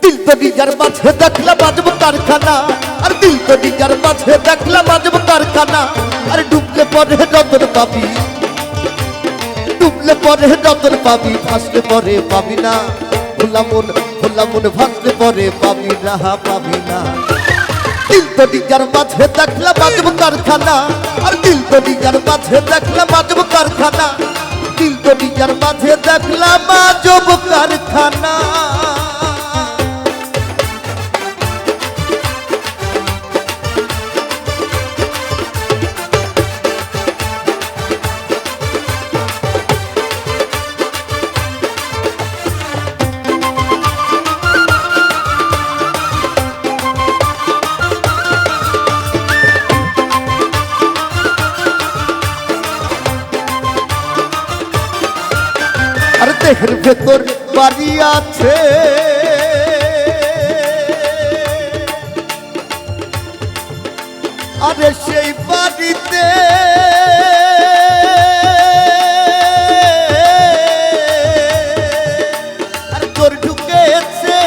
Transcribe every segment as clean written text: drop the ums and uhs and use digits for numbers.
दिल तो डिगर माঝে দেখলা বাজব কারখানা আর দিল তো ডিগার মাঝে দেখলা বাজব কারখানা আর ডুবলে পরে রতন পাবি ডুবলে পরে রতন পাবি ফাসলে পরে পাবি না ভোলা মন ফাসলে পরে পাবি না পাবি না दिल तो डिगर माঝে দেখলা বাজব কারখানা আর দিল তো ডিগার মাঝে দেখলা বাজব কারখানা दिल तो डिगर माঝে দেখলা বাজব কারখানা দেহের ভেতর বাড়ি আছে আরে সেই বাড়িতে আর তোর ঢুকেছে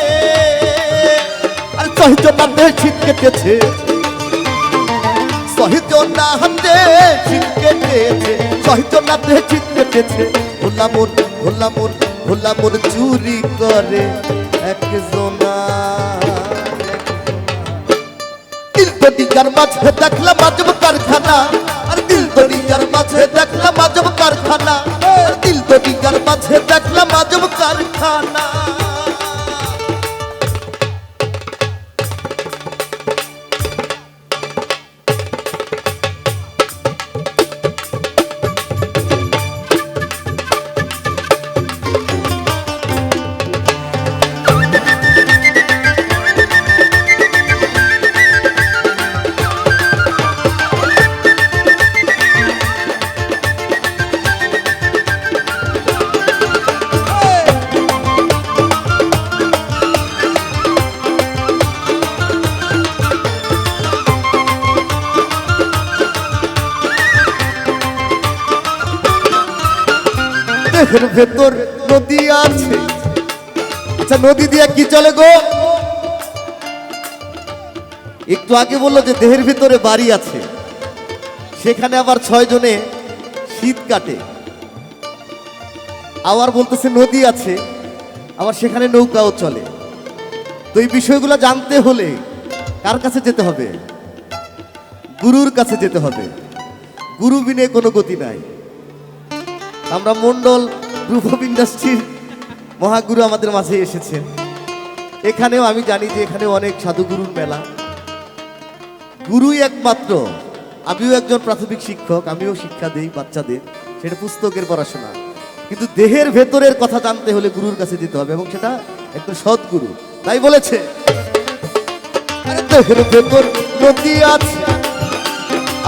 আর সহিজনা দেহ শীত কেটেছে সহিজনা হাতে শীত কেটেছে সহিজনা দেহ শীত কেটেছে ভোলা মন চুরি করে একজনা দিল তো ডিগার মাঝে দেখলা বাজব কারখানা আর দিল তো ডিগার মাঝে দেখলা বাজব কারখানা আর দিল তো ডিগার মাঝে দেখলা বাজব কারখানা দেহের ভেতর নদী আছে আচ্ছা নদী দিয়ে কি চলে গো একটু আগে বললো যে দেহের ভিতরে বাড়ি আছে সেখানে আবার 6 জনে শীত কাটে আবার বলতেছে নদী আছে আবার সেখানে নৌকাও চলে তো এই বিষয়গুলো জানতে হলে কার কাছে যেতে হবে গুরুর কাছে যেতে হবে গুরু বিনে কোনো গতি নাই আমরা মন্ডল গ্রুপ অফ ইন্ডাস্ট্রির মহাগুরু আমাদের মাঝে এসেছেন এখানেও আমি জানি যে এখানে অনেক সাধুগুরুর মেলা গুরুই একমাত্র আমিও একজন প্রাথমিক শিক্ষক আমিও শিক্ষা দেই বাচ্চাদের সেটা পুস্তকের পড়াশোনা কিন্তু দেহের ভেতরের কথা জানতে হলে গুরুর কাছে যেতে হবে এবং সেটা একজন সৎগুরু তাই বলেছে আরে দেহের ভেতর নদী আছে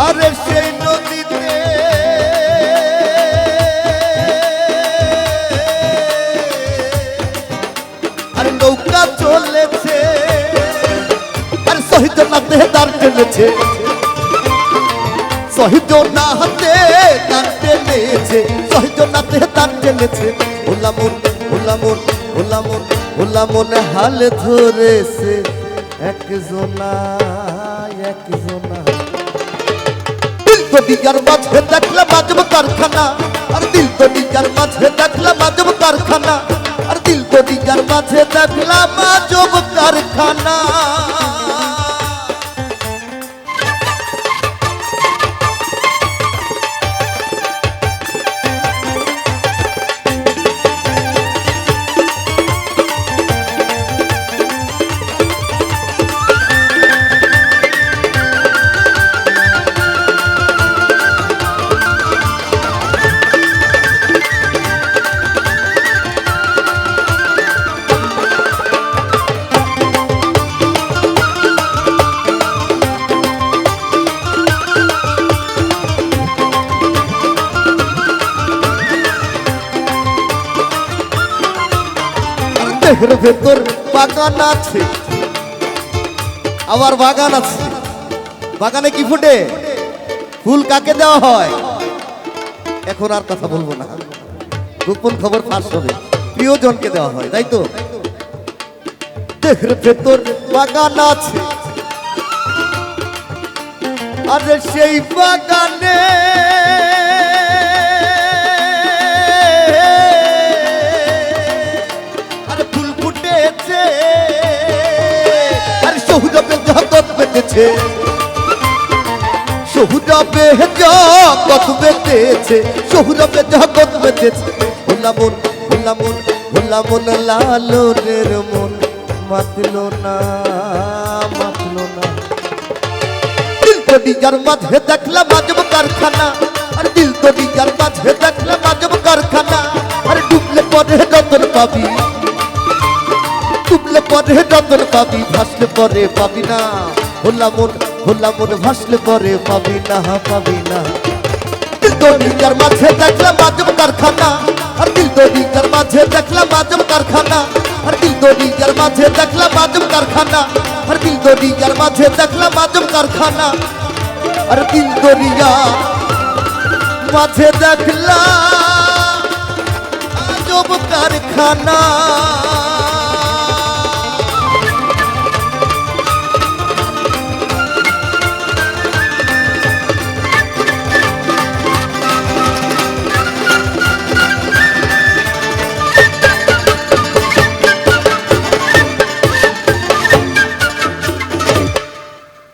আরে সেই নদীতে নৌকা চলেছে আর সহিজনা দেহে তার টেনেছে সহিজনা হাতে তার টেনেছে সহিজনা দেহে তার টেনেছে ভোলা মন হাল ধরেছে একজনা দিল তো ডিগার মাঝে দেখলা বাজব কারখানা আর দিল তো ডিগার মাঝে দেখলা বাজব কারখানা আর দিল তো ডিগার মাঝে দেখলা বাজব কারখানা দেহের ভেতর বাগান আছে আবার বাগান আছে বাগানে কি ফুটে ফুল কাকে দেওয়া হয় এখন আর কথা বলবো না গোপন খবর ফাঁস হবে, প্রিয়জনকে দেওয়া হয়, তাই তো? দেহের ভেতর বাগান আছে, আরে সেই বাগানে আরে ফুল ফুটেছে, আরে সৌরভে জগৎ বেঁধেছে, সৌরভে জগৎ বেঁধেছে, সৌরভে জগৎ বেঁধেছে। ভোলা মন, ভোলা মন, ভোলা মন, লালনের মন মাতলো না, মাতলো না। দিল তো ডিজার মাঝে দেখলাম আজব কারখানা, আর দিল তো ডিজার মাঝে দেখলাম আজব কারখানা। আর ডুবলে পরে রতন পাবি, ডুবলে পরে রতন পাবি, ভাসলে পরে পাবি না। ভোলা মন, ভোলা মন, ভাসলে পরে পাবি না, পাবি না। দিল তো ডিজার মাঝে দেখলাম আজব কারখানা, আর দিল তো ডিজার মাঝে দেখলাম আজব কারখানা। আর দিল তো ডিজার মাঝে দেখলাম আজব কারখানা, আর দিল তো ডিজার মাঝে দেখলাম আজব কারখানা। আর দিল তো ডিজার মাঝে দেখলাম আজব কারখানা।